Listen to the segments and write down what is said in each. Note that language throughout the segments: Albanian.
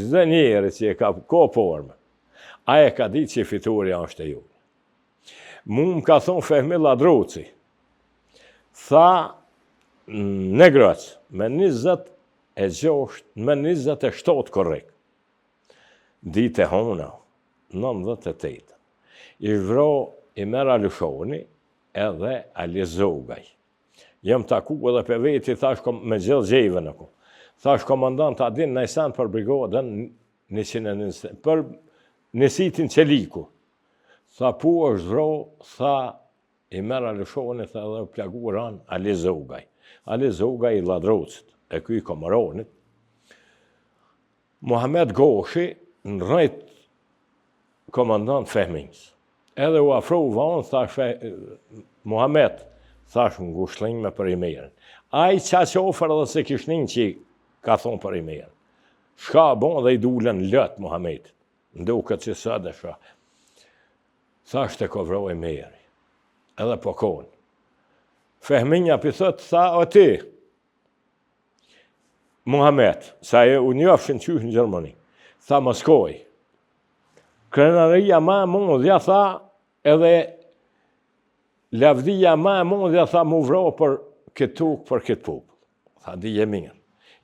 çdo njeri që e ka formë, a e ka ditë që fitoria është e ju. Mu më ka thonë Fehmi Ladruci, tha në Groc, me 26, me 27 korrekt, ditë e hona, 98, i vro i mera Lushoni edhe Ali Zogaj. Jem taku edhe për veti, thash me gjithë gjejve në ku. Thash komandant Adin Najsan për brigadën 120, për Nesitin Qeliku. Tha pu është vro, tha i mera Lushoni, tha edhe plaguran Ali Zogaj. Ali Zogaj i Ladrocit, e kuj Komaronit. Muhamet Goshi në rrejt komandant Fehminjës. Edhe u afro vanë, thash Muhamet, thash në ngushling me për i merën. A i qa qofer edhe se kishnin që ka thonë për i merën. Shka bon dhe i dulen lëtë Muhamet. Ndo këtë që së dhe shka. Thash të kovroj i merë. Edhe po konë. Fehminja për thëtë, tha o ti, Muhamet, sa e u njofshin qysh në Gjermani, tha më skoj. Krenaria ma mundja, tha, edhe lavdia ma mundja, tha, mu vro për këtë tukë, për këtë pupë. Tha, di e mirë.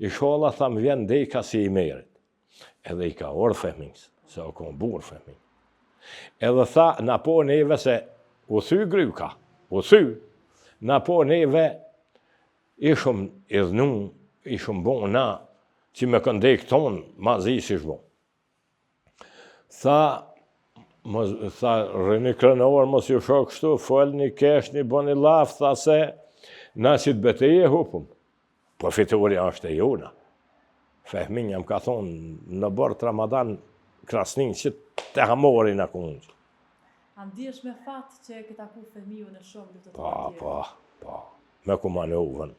I shola, tha, më vjen deka si i merit. Edhe i ka orë Fehminjës, se o konë burë Fehminjë. Edhe tha, na po neve se, u thy gryka, u thy, na po neve, ishëm idhnu, ishëm bon na, që me këndek tonë, ma zi si shbon. Tha, rëni krenor, mos ju shok kështu, folni, keshni, boni laf, tha se, na që të beteje hupëm, po fitoria është e jona. Fehminja më ka thonë, në bërë Ramadan, krasnin, që të hamori në kundë. A ndihesh me fat që këta ku Fehmiu në shumë lutë të tjerë? Po, me Kumanovën,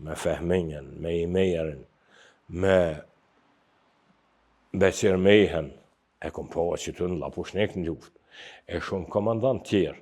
me Fehminjen, me Imerin, me Beqir Mehen, e kom po që të në lapushnek në luft, e shumë komandant tjerë.